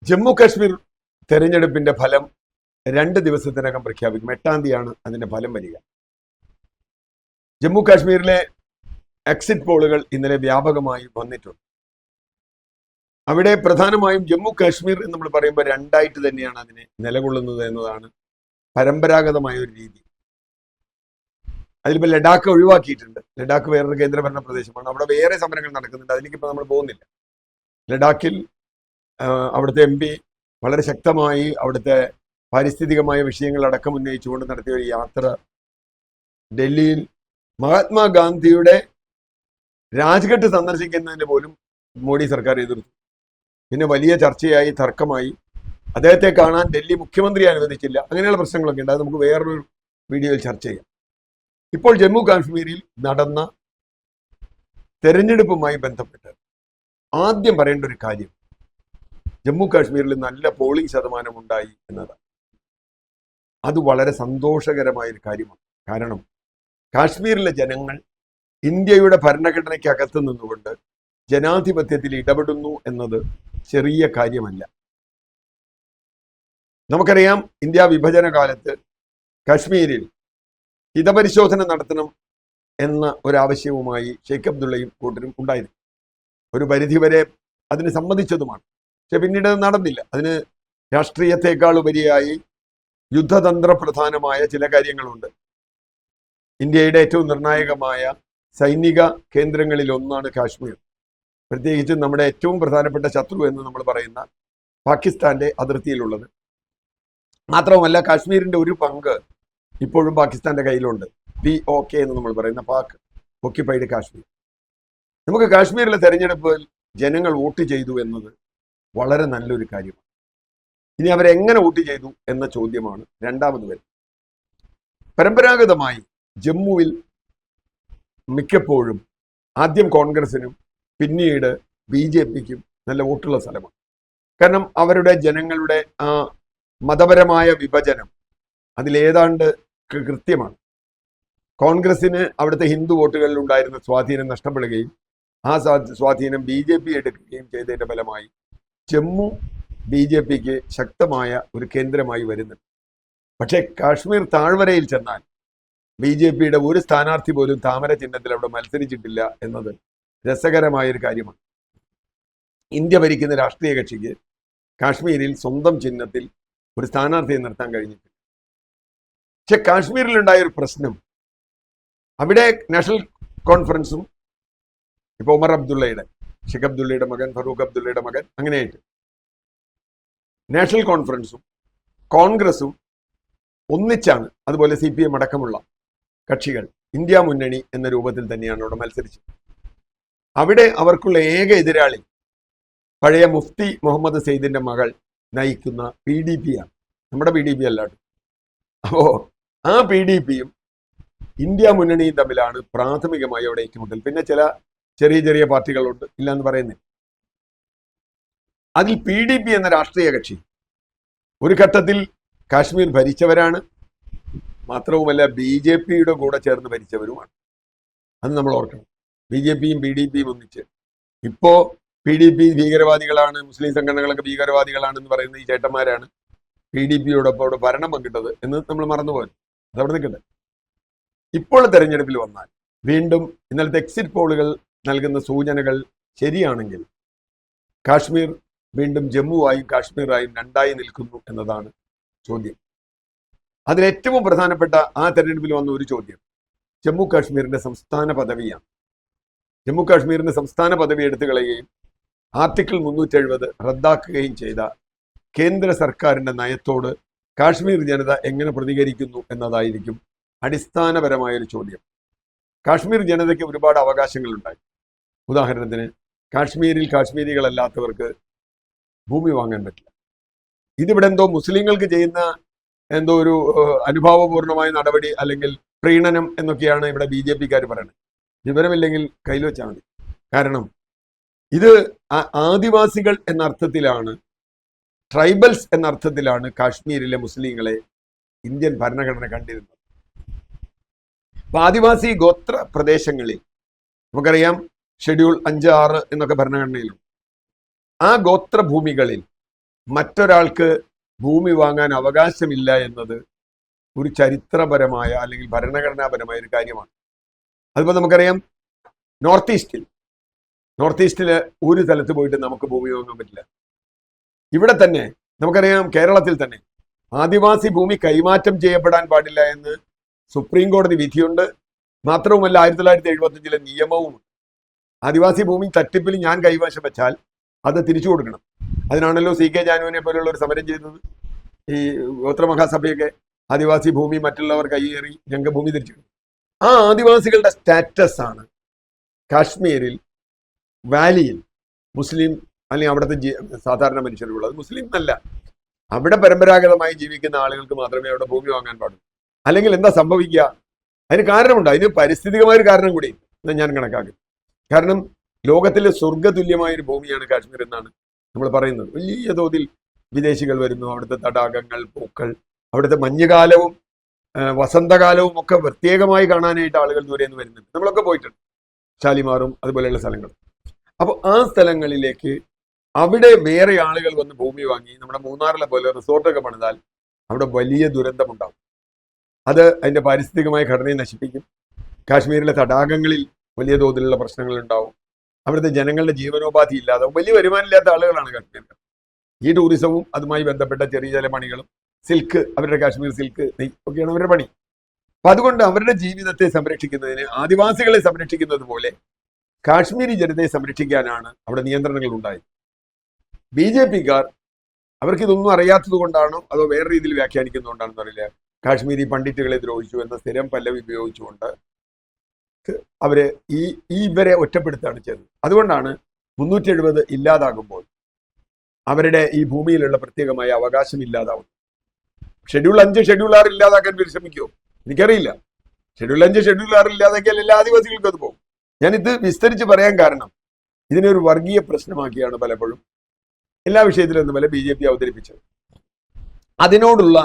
ജമ്മു കാശ്മീർ തെരഞ്ഞെടുപ്പിന്റെ ഫലം 2 ദിവസത്തിനകം പ്രഖ്യാപിക്കും. 8-ാം തീയതിയാണ് അതിന്റെ ഫലം വരിക. ജമ്മു കാശ്മീരിലെ എക്സിറ്റ് പോളുകൾ ഇന്നലെ വ്യാപകമായി വന്നിട്ടുണ്ട്. അവിടെ പ്രധാനമായും ജമ്മു കാശ്മീർ എന്ന് നമ്മൾ പറയുമ്പോൾ രണ്ടായിട്ട് തന്നെയാണ് അതിനെ നിലകൊള്ളുന്നത് എന്നതാണ് പരമ്പരാഗതമായ ഒരു രീതി. അതിലിപ്പോൾ ലഡാക്ക് ഒഴിവാക്കിയിട്ടുണ്ട്. ലഡാക്ക് വേറൊരു കേന്ദ്രഭരണ പ്രദേശമാണ്. അവിടെ വേറെ സമരങ്ങൾ നടക്കുന്നുണ്ട്. അതിലേക്ക് ഇപ്പോൾ നമ്മൾ പോകുന്നില്ല. ലഡാക്കിൽ അവിടുത്തെ MP വളരെ ശക്തമായി അവിടുത്തെ പാരിസ്ഥിതികമായ വിഷയങ്ങൾ അടക്കം ഉന്നയിച്ചുകൊണ്ട് നടത്തിയ ഒരു യാത്ര ഡൽഹിയിൽ മഹാത്മാഗാന്ധിയുടെ രാജ്ഘട്ട് സന്ദർശിക്കുന്നതിന് പോലും മോഡി സർക്കാർ എതിർത്തു. പിന്നെ വലിയ ചർച്ചയായി, തർക്കമായി. അദ്ദേഹത്തെ കാണാൻ ഡൽഹി മുഖ്യമന്ത്രി അനുവദിച്ചില്ല. അങ്ങനെയുള്ള പ്രശ്നങ്ങളൊക്കെ ഉണ്ട്. അത് നമുക്ക് വേറൊരു വീഡിയോയിൽ ചർച്ച ചെയ്യാം. ഇപ്പോൾ ജമ്മു കാശ്മീരിൽ നടന്ന തെരഞ്ഞെടുപ്പുമായി ബന്ധപ്പെട്ട് ആദ്യം പറയേണ്ട ഒരു കാര്യം, ജമ്മു കാശ്മീരിൽ നല്ല പോളിംഗ് ശതമാനം ഉണ്ടായി എന്നതാണ്. അത് വളരെ സന്തോഷകരമായ ഒരു കാര്യമാണ്. കാരണം കാശ്മീരിലെ ജനങ്ങൾ ഇന്ത്യയുടെ ഭരണഘടനയ്ക്കകത്ത് നിന്നുകൊണ്ട് ജനാധിപത്യത്തിൽ ഇടപെടുന്നു എന്നത് ചെറിയ കാര്യമല്ല. നമുക്കറിയാം, ഇന്ത്യ വിഭജന കാലത്ത് കാശ്മീരിൽ ഹിതപരിശോധന നടത്തണം എന്ന ഒരാവശ്യവുമായി ഷെയ്ഖ് അബ്ദുള്ളയും കൂട്ടരും ഉണ്ടായിരുന്നു. ഒരു പരിധിവരെ അതിന് സമ്മതിച്ചതുമാണ്. പക്ഷെ പിന്നീട് അത് നടന്നില്ല. അതിന് രാഷ്ട്രീയത്തെക്കാൾ ഉപരിയായി യുദ്ധതന്ത്ര പ്രധാനമായ ചില കാര്യങ്ങളുണ്ട്. ഇന്ത്യയുടെ ഏറ്റവും നിർണായകമായ സൈനിക കേന്ദ്രങ്ങളിൽ ഒന്നാണ് കാശ്മീർ. പ്രത്യേകിച്ചും നമ്മുടെ ഏറ്റവും പ്രധാനപ്പെട്ട ശത്രു എന്ന് നമ്മൾ പറയുന്ന പാകിസ്ഥാന്റെ അതിർത്തിയിലുള്ളത്. മാത്രവുമല്ല, കാശ്മീരിന്റെ ഒരു പങ്ക് ഇപ്പോഴും പാകിസ്ഥാന്റെ കയ്യിലുണ്ട്. POK എന്ന് നമ്മൾ പറയുന്ന പാക് ഒക്യുപൈഡ് കാശ്മീർ. നമുക്ക് കാശ്മീരിലെ തെരഞ്ഞെടുപ്പിൽ ജനങ്ങൾ വോട്ട് ചെയ്തു എന്നത് വളരെ നല്ലൊരു കാര്യമാണ്. ഇനി അവരെങ്ങനെ വോട്ട് ചെയ്തു എന്ന ചോദ്യമാണ് രണ്ടാമത് വരുന്നത്. പരമ്പരാഗതമായി ജമ്മുവിൽ മിക്കപ്പോഴും ആദ്യം കോൺഗ്രസിനും പിന്നീട് BJPക്കും നല്ല വോട്ടുള്ള സ്ഥലമാണ്. കാരണം അവരുടെ ജനങ്ങളുടെ ആ മതപരമായ വിഭജനം അതിലേതാണ്ട് കൃത്യമാണ്. കോൺഗ്രസിന് അവിടുത്തെ ഹിന്ദു വോട്ടുകളിൽ ഉണ്ടായിരുന്ന സ്വാധീനം നഷ്ടപ്പെടുകയും ആ സ്വാധീനം BJP എടുക്കുകയും ചെയ്തതിന്റെ ഫലമായി ജമ്മു BJPക്ക് ശക്തമായ ഒരു കേന്ദ്രമായി വരുന്നുണ്ട്. പക്ഷേ കാശ്മീർ താഴ്വരയിൽ ചെന്നാൽ BJPയുടെ ഒരു സ്ഥാനാർത്ഥി പോലും താമര ചിഹ്നത്തിൽ അവിടെ മത്സരിച്ചിട്ടില്ല എന്നത് രസകരമായൊരു കാര്യമാണ്. ഇന്ത്യ ഭരിക്കുന്ന രാഷ്ട്രീയ കക്ഷിക്ക് കാശ്മീരിൽ സ്വന്തം ചിഹ്നത്തിൽ ഒരു സ്ഥാനാർത്ഥിയെ നിർത്താൻ കഴിഞ്ഞിട്ടില്ല. പക്ഷെ കാശ്മീരിലുണ്ടായ ഒരു പ്രശ്നം, അവിടെ നാഷണൽ കോൺഫറൻസും ഇപ്പൊ ഉമർ അബ്ദുള്ളയുടെ, ഷെയ്ഖ് അബ്ദുള്ളയുടെ മകൻ, ഫറൂഖ് അബ്ദുള്ളയുടെ മകൻ, അങ്ങനെയായിട്ട് നാഷണൽ കോൺഫറൻസും കോൺഗ്രസും ഒന്നിച്ചാണ്, അതുപോലെ CPM അടക്കമുള്ള കക്ഷികൾ ഇന്ത്യ മുന്നണി എന്ന രൂപത്തിൽ തന്നെയാണ് അവിടെ മത്സരിച്ചത്. അവിടെ അവർക്കുള്ള ഏക എതിരാളി പഴയ മുഫ്തി മുഹമ്മദ് സെയ്ദിന്റെ മകൾ നയിക്കുന്ന PDP ആണ്. നമ്മുടെ PDP അല്ലാണ്ട്. അപ്പോ ആ PDPയും ഇന്ത്യ മുന്നണിയും തമ്മിലാണ് പ്രാഥമികമായി അവിടെ ഏറ്റുമുട്ടൽ. പിന്നെ ചില ചെറിയ ചെറിയ പാർട്ടികളുണ്ട്, ഇല്ല എന്ന് പറയുന്നില്ല. അതിൽ PDP എന്ന രാഷ്ട്രീയ കക്ഷി ഒരു ഘട്ടത്തിൽ കാശ്മീർ ഭരിച്ചവരാണ്. മാത്രവുമല്ല BJPയുടെ കൂടെ ചേർന്ന് ഭരിച്ചവരുമാണ്. അത് നമ്മൾ ഓർക്കണം. BJPയും PDPയും ഒന്നിച്ച്. ഇപ്പോ PDP ഭീകരവാദികളാണ്, മുസ്ലിം സംഘടനകളൊക്കെ ഭീകരവാദികളാണെന്ന് പറയുന്ന ഈ ചേട്ടന്മാരാണ് PDPയോടൊപ്പം അവിടെ ഭരണം പങ്കിട്ടത് എന്ന് നമ്മൾ മറന്നുപോയി. അതവിടെ നിൽക്കട്ടെ. ഇപ്പോൾ തെരഞ്ഞെടുപ്പിൽ വന്നാൽ വീണ്ടും ഇന്നലത്തെ എക്സിറ്റ് പോളുകൾ നൽകുന്ന സൂചനകൾ ശരിയാണെങ്കിൽ കാശ്മീർ വീണ്ടും ജമ്മുവായും കാശ്മീറായും രണ്ടായി നിൽക്കുന്നു എന്നതാണ് ചോദ്യം. അതിലേറ്റവും പ്രധാനപ്പെട്ട ആ തെരഞ്ഞെടുപ്പിൽ വന്ന ഒരു ചോദ്യം ജമ്മു കാശ്മീരിന്റെ സംസ്ഥാന പദവിയാണ്. ജമ്മു കാശ്മീരിന്റെ സംസ്ഥാന പദവി എടുത്തു കളയുകയും ആർട്ടിക്കിൾ 370 റദ്ദാക്കുകയും ചെയ്ത കേന്ദ്ര സർക്കാരിന്റെ നയത്തോട് കാശ്മീർ ജനത എങ്ങനെ പ്രതികരിക്കുന്നു എന്നതായിരിക്കും അടിസ്ഥാനപരമായൊരു ചോദ്യം. കാശ്മീർ ജനതയ്ക്ക് ഒരുപാട് അവകാശങ്ങളുണ്ടായി. ഉദാഹരണത്തിന്, കാശ്മീരിൽ കാശ്മീരികളല്ലാത്തവർക്ക് ഭൂമി വാങ്ങാൻ പറ്റില്ല. ഇതിവിടെ എന്തോ മുസ്ലിങ്ങൾക്ക് ചെയ്യുന്ന എന്തോ ഒരു അനുഭാവപൂർണമായ നടപടി അല്ലെങ്കിൽ പ്രീണനം എന്നൊക്കെയാണ് ഇവിടെ BJPക്കാർ പറയുന്നത്. വിവരമില്ലെങ്കിൽ കയ്യിൽ വെച്ചാൽ മതി. കാരണം ഇത് ആദിവാസികൾ എന്ന അർത്ഥത്തിലാണ്, ട്രൈബൽസ് എന്ന അർത്ഥത്തിലാണ് കാശ്മീരിലെ മുസ്ലിങ്ങളെ ഇന്ത്യൻ ഭരണഘടന കണ്ടിരുന്നത്. അപ്പൊ ആദിവാസി ഗോത്ര പ്രദേശങ്ങളിൽ നമുക്കറിയാം ഷെഡ്യൂൾ 5, 6 എന്നൊക്കെ ഭരണഘടനയിലുണ്ട്. ആ ഗോത്രഭൂമികളിൽ മറ്റൊരാൾക്ക് ഭൂമി വാങ്ങാൻ അവകാശമില്ല എന്നത് ഒരു ചരിത്രപരമായ അല്ലെങ്കിൽ ഭരണഘടനാപരമായ ഒരു കാര്യമാണ്. അതിപ്പോൾ നമുക്കറിയാം, നോർത്ത് ഈസ്റ്റില് ഒരു സ്ഥലത്ത് പോയിട്ട് നമുക്ക് ഭൂമി വാങ്ങാൻ പറ്റില്ല. ഇവിടെ തന്നെ നമുക്കറിയാം, കേരളത്തിൽ തന്നെ ആദിവാസി ഭൂമി കൈമാറ്റം ചെയ്യപ്പെടാൻ പാടില്ല എന്ന് സുപ്രീം കോടതി വിധിയുണ്ട്. മാത്രവുമല്ല 1975 നിയമവും. ആദിവാസി ഭൂമി തട്ടിപ്പിൽ ഞാൻ കൈവശം വെച്ചാൽ അത് തിരിച്ചു കൊടുക്കണം. അതിനാണല്ലോ CK ജാനുവിനെ പോലുള്ള ഒരു സമരം ചെയ്തത്. ഈ ഗോത്രമഹാസഭയൊക്കെ ആദിവാസി ഭൂമി മറ്റുള്ളവർ കൈയേറി ഞങ്ങൾക്ക് ഭൂമി തിരിച്ചു. ആ ആദിവാസികളുടെ സ്റ്റാറ്റസ് ആണ് കാശ്മീരിൽ വാലിയിൽ മുസ്ലിം അല്ലെങ്കിൽ അവിടുത്തെ സാധാരണ മനുഷ്യരുള്ളത്. മുസ്ലിം എന്നല്ല, അവിടെ പരമ്പരാഗതമായി ജീവിക്കുന്ന ആളുകൾക്ക് മാത്രമേ അവിടെ ഭൂമി വാങ്ങാൻ പാടുള്ളൂ. അല്ലെങ്കിൽ എന്താ സംഭവിക്കുക? അതിന് കാരണമുണ്ട്. അതിന് പാരിസ്ഥിതികമായ ഒരു കാരണം കൂടി ഞാൻ കണക്കാക്കും. കാരണം ലോകത്തിലെ സ്വർഗതുല്യമായൊരു ഭൂമിയാണ് കാശ്മീർ എന്നാണ് നമ്മൾ പറയുന്നത്. വലിയ തോതിൽ വിദേശികൾ വരുന്നു. അവിടുത്തെ തടാകങ്ങൾ, പൂക്കൾ, അവിടുത്തെ മഞ്ഞുകാലവും വസന്തകാലവും ഒക്കെ പ്രത്യേകമായി കാണാനായിട്ട് ആളുകൾ ദൂരെ നിന്ന് വരുന്നുണ്ട്. നമ്മളൊക്കെ പോയിട്ടുണ്ട്, ഷാലിമാറും അതുപോലെയുള്ള സ്ഥലങ്ങളും. അപ്പോൾ ആ സ്ഥലങ്ങളിലേക്ക് അവിടെ വേറെ ആളുകൾ വന്ന് ഭൂമി വാങ്ങി നമ്മുടെ മൂന്നാറിലെ പോലെ റിസോർട്ടൊക്കെ പണിതാൽ അവിടെ വലിയ ദുരന്തമുണ്ടാവും. അത് അതിൻ്റെ പാരിസ്ഥിതികമായ ഘടനയെ നശിപ്പിക്കും. കാശ്മീരിലെ തടാകങ്ങളിൽ വലിയ തോതിലുള്ള പ്രശ്നങ്ങൾ ഉണ്ടാവും. അവിടുത്തെ ജനങ്ങളുടെ ജീവനോപാധി ഇല്ലാതാവും. വലിയ വരുമാനമില്ലാത്ത ആളുകളാണ് കാശ്മീരിൽ. ഈ ടൂറിസവും അതുമായി ബന്ധപ്പെട്ട ചെറിയ ചില പണികളും, സിൽക്ക്, അവരുടെ കാശ്മീർ സിൽക്ക് ഒക്കെയാണ് അവരുടെ പണി. അപ്പൊ അതുകൊണ്ട് അവരുടെ ജീവിതത്തെ സംരക്ഷിക്കുന്നതിന് ആദിവാസികളെ സംരക്ഷിക്കുന്നത് പോലെ കാശ്മീരി ജനതയെ സംരക്ഷിക്കാനാണ് അവിടെ നിയന്ത്രണങ്ങൾ ഉണ്ടായത്. BJPക്കാർ അവർക്കിതൊന്നും അറിയാത്തത് കൊണ്ടാണോ അതോ വേറെ രീതിയിൽ വ്യാഖ്യാനിക്കുന്നതുകൊണ്ടാണെന്ന് അറിയില്ല, കാശ്മീരി പണ്ഡിറ്റുകളെ ദ്രോഹിച്ചു എന്ന സ്ഥിരം പല്ലവി ഉപയോഗിച്ചുകൊണ്ട് അവര് ഇവരെ ഒറ്റപ്പെടുത്തുകയാണ് ചെയ്തത്. അതുകൊണ്ടാണ് 370 ഇല്ലാതാകുമ്പോൾ അവരുടെ ഈ ഭൂമിയിലുള്ള പ്രത്യേകമായ അവകാശം ഇല്ലാതാവും. ഷെഡ്യൂൾ 5 ഷെഡ്യൂൾ 6 ഇല്ലാതാക്കാൻ പരിശ്രമിക്കുമോ എനിക്കറിയില്ല. ഷെഡ്യൂൾ 5 ഷെഡ്യൂൾ 6 ഇല്ലാതാക്കിയാൽ എല്ലാ ആദിവാസികൾക്കും അത് പോകും. ഞാനിത് വിസ്തരിച്ച് പറയാൻ കാരണം ഇതിനെ ഒരു വർഗീയ പ്രശ്നമാക്കിയാണ് പലപ്പോഴും എല്ലാ വിഷയത്തിലും എന്ന പോലെ BJP അവതരിപ്പിച്ചത്. അതിനോടുള്ള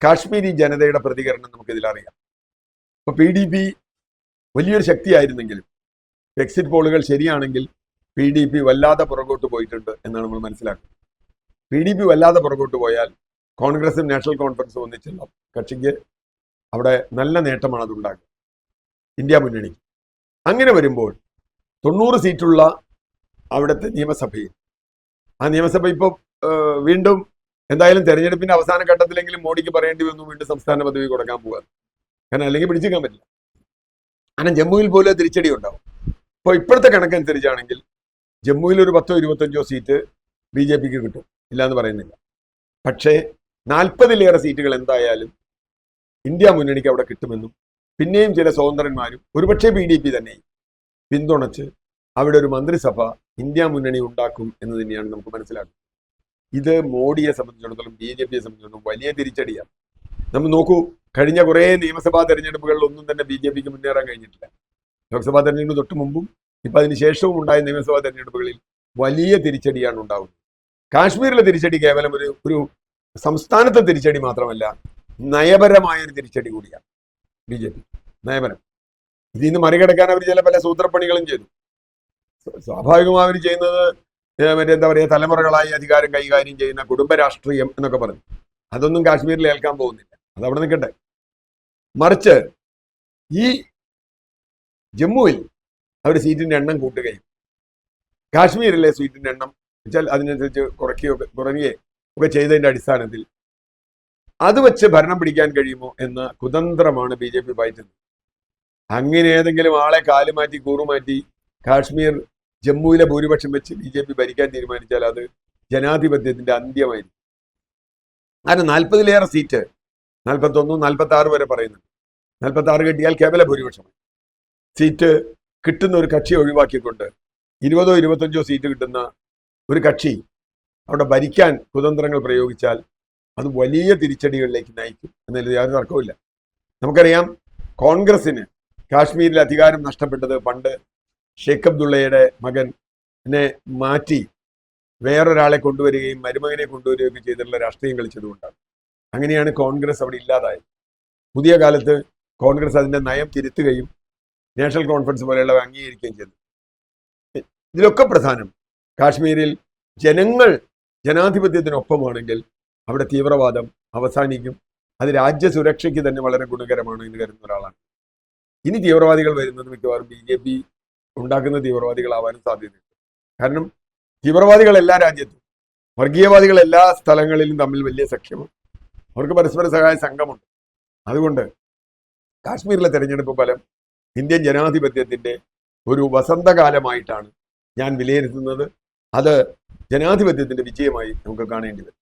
കാശ്മീരി ജനതയുടെ പ്രതികരണം നമുക്കിതിലറിയാം. ഇപ്പൊ PDP വലിയൊരു ശക്തിയായിരുന്നെങ്കിലും എക്സിറ്റ് പോളുകൾ ശരിയാണെങ്കിൽ PDP വല്ലാതെ പുറകോട്ട് പോയിട്ടുണ്ട് എന്നാണ് നമ്മൾ മനസ്സിലാക്കുന്നത്. PDP വല്ലാതെ പുറകോട്ട് പോയാൽ കോൺഗ്രസും നാഷണൽ കോൺഫറൻസും ഒന്നിച്ചുള്ള കക്ഷിക്ക് അവിടെ നല്ല നേട്ടമാണ് അതുണ്ടാകുക, ഇന്ത്യ മുന്നണിക്ക്. അങ്ങനെ വരുമ്പോൾ 90 സീറ്റുള്ള അവിടുത്തെ നിയമസഭയിൽ, ആ നിയമസഭ ഇപ്പോൾ വീണ്ടും എന്തായാലും തെരഞ്ഞെടുപ്പിന്റെ അവസാന ഘട്ടത്തിലെങ്കിലും മോഡിക്ക് പറയേണ്ടി വന്നു വീണ്ടും സംസ്ഥാന പദവി കൊടുക്കാൻ പോകാൻ. കാരണം അല്ലെങ്കിൽ പിടിച്ചേക്കാൻ പറ്റില്ല. അങ്ങനെ ജമ്മുവിൽ പോലും തിരിച്ചടി ഉണ്ടാവും. ഇപ്പോൾ ഇപ്പോഴത്തെ കണക്കനുസരിച്ചാണെങ്കിൽ ജമ്മുവിൽ ഒരു 10-25 സീറ്റ് BJPക്ക് കിട്ടും, ഇല്ലാന്ന് പറയുന്നില്ല. പക്ഷേ 40-ലേറെ സീറ്റുകൾ എന്തായാലും ഇന്ത്യ മുന്നണിക്ക് അവിടെ കിട്ടുമെന്നും പിന്നെയും ചില സ്വതന്ത്രന്മാരും ഒരുപക്ഷെ PDP തന്നെ പിന്തുണച്ച് അവിടെ ഒരു മന്ത്രിസഭ ഇന്ത്യ മുന്നണി ഉണ്ടാക്കും എന്ന് തന്നെയാണ് നമുക്ക് മനസ്സിലാക്കുന്നത്. ഇത് മോഡിയെ സംബന്ധിച്ചിടത്തോളം BJPയെ സംബന്ധിച്ചിടത്തോളം വലിയ തിരിച്ചടിയാണ്. നമ്മൾ നോക്കൂ, കഴിഞ്ഞ കുറേ നിയമസഭാ തെരഞ്ഞെടുപ്പുകളിൽ ഒന്നും തന്നെ BJPക്ക് മുന്നേറാൻ കഴിഞ്ഞിട്ടില്ല. ലോക്സഭാ തെരഞ്ഞെടുപ്പ് തൊട്ട് മുമ്പും ഇപ്പം അതിന് ശേഷവും ഉണ്ടായ നിയമസഭാ തെരഞ്ഞെടുപ്പുകളിൽ വലിയ തിരിച്ചടിയാണ് ഉണ്ടാകുന്നത്. കാശ്മീരിലെ തിരിച്ചടി കേവലം ഒരു സംസ്ഥാനത്തെ തിരിച്ചടി മാത്രമല്ല, നയപരമായൊരു തിരിച്ചടി കൂടിയാണ് BJP. നയപരം ഇതിൽ നിന്ന് മറികടക്കാൻ അവർ ചില പല സൂത്രപ്പണികളും ചെയ്തു. സ്വാഭാവികമായി അവർ ചെയ്യുന്നത് മറ്റെന്താ പറയുക, തലമുറകളായി അധികാരം കൈകാര്യം ചെയ്യുന്ന കുടുംബ രാഷ്ട്രീയം എന്നൊക്കെ പറഞ്ഞു. അതൊന്നും കാശ്മീരിൽ ഏൽക്കാൻ പോകുന്നില്ല, അതവിടെ നിൽക്കട്ടെ. മറിച്ച് ഈ ജമ്മുവിൽ അവർ സീറ്റിന്റെ എണ്ണം കൂട്ടുകയും കാശ്മീരിലെ സീറ്റിന്റെ എണ്ണം വെച്ചാൽ അതിനനുസരിച്ച് കുറയുകയോ ഒക്കെ ചെയ്തതിന്റെ അടിസ്ഥാനത്തിൽ അത് വെച്ച് ഭരണം പിടിക്കാൻ കഴിയുമോ എന്ന കുതന്ത്രമാണ് BJP പയറ്റുന്നത്. അങ്ങനെ ഏതെങ്കിലും ആളെ കാലുമാറ്റി കൂറുമാറ്റി കാശ്മീർ ജമ്മുവിലെ ഭൂരിപക്ഷം വെച്ച് BJP ഭരിക്കാൻ തീരുമാനിച്ചാൽ അത് ജനാധിപത്യത്തിന്റെ അന്ത്യമായിരിക്കും. അതിന് 40-ലേറെ സീറ്റ്, 41, 46 വരെ പറയുന്നുണ്ട്. 46 കിട്ടിയാൽ കേവല ഭൂരിപക്ഷമായി. സീറ്റ് കിട്ടുന്ന ഒരു കക്ഷി ഒഴിവാക്കിക്കൊണ്ട് 20 - 25 സീറ്റ് കിട്ടുന്ന ഒരു കക്ഷി അവിടെ ഭരിക്കാൻ കുതന്ത്രങ്ങൾ പ്രയോഗിച്ചാൽ അത് വലിയ തിരിച്ചടികളിലേക്ക് നയിക്കും എന്നതിൽ യാതൊരു തർക്കവുമില്ല. നമുക്കറിയാം, കോൺഗ്രസിന് കാശ്മീരിൽ അധികാരം നഷ്ടപ്പെട്ടത് പണ്ട് ഷെയ്ഖ് അബ്ദുള്ളയുടെ മകനെ മാറ്റി വേറൊരാളെ കൊണ്ടുവരികയും മരുമകനെ കൊണ്ടുവരികയും ചെയ്തിട്ടുള്ള രാഷ്ട്രീയം കളിച്ചതുകൊണ്ടാണ്. അങ്ങനെയാണ് കോൺഗ്രസ് അവിടെ ഇല്ലാതായത്. പുതിയ കാലത്ത് കോൺഗ്രസ് അതിൻ്റെ നയം തിരുത്തുകയും നാഷണൽ കോൺഫറൻസ് പോലെയുള്ളവ അംഗീകരിക്കുകയും ചെയ്തു. ഇതിലൊക്കെ പ്രധാനം കാശ്മീരിൽ ജനങ്ങൾ ജനാധിപത്യത്തിനൊപ്പമാണെങ്കിൽ അവിടെ തീവ്രവാദം അവസാനിക്കും. അത് രാജ്യസുരക്ഷയ്ക്ക് തന്നെ വളരെ ഗുണകരമാണ് എന്ന് കരുതുന്ന ഒരാളാണ്. ഇനി തീവ്രവാദികൾ വരുന്നത് മിക്കവാറും BJP ഉണ്ടാക്കുന്ന തീവ്രവാദികളാവാനും സാധ്യതയുണ്ട്. കാരണം തീവ്രവാദികൾ എല്ലാ രാജ്യത്തും, വർഗീയവാദികൾ എല്ലാ സ്ഥലങ്ങളിലും തമ്മിൽ വലിയ സഖ്യമാണ്. അവർക്ക് പരസ്പര സഹായ സംഘമുണ്ട്. അതുകൊണ്ട് കാശ്മീരിലെ തെരഞ്ഞെടുപ്പ് ഫലം ഇന്ത്യൻ ജനാധിപത്യത്തിന്റെ ഒരു വസന്തകാലമായിട്ടാണ് ഞാൻ വിലയിരുത്തുന്നത്. അത് ജനാധിപത്യത്തിന്റെ വിജയമായി നമുക്ക് കാണേണ്ടി വരും.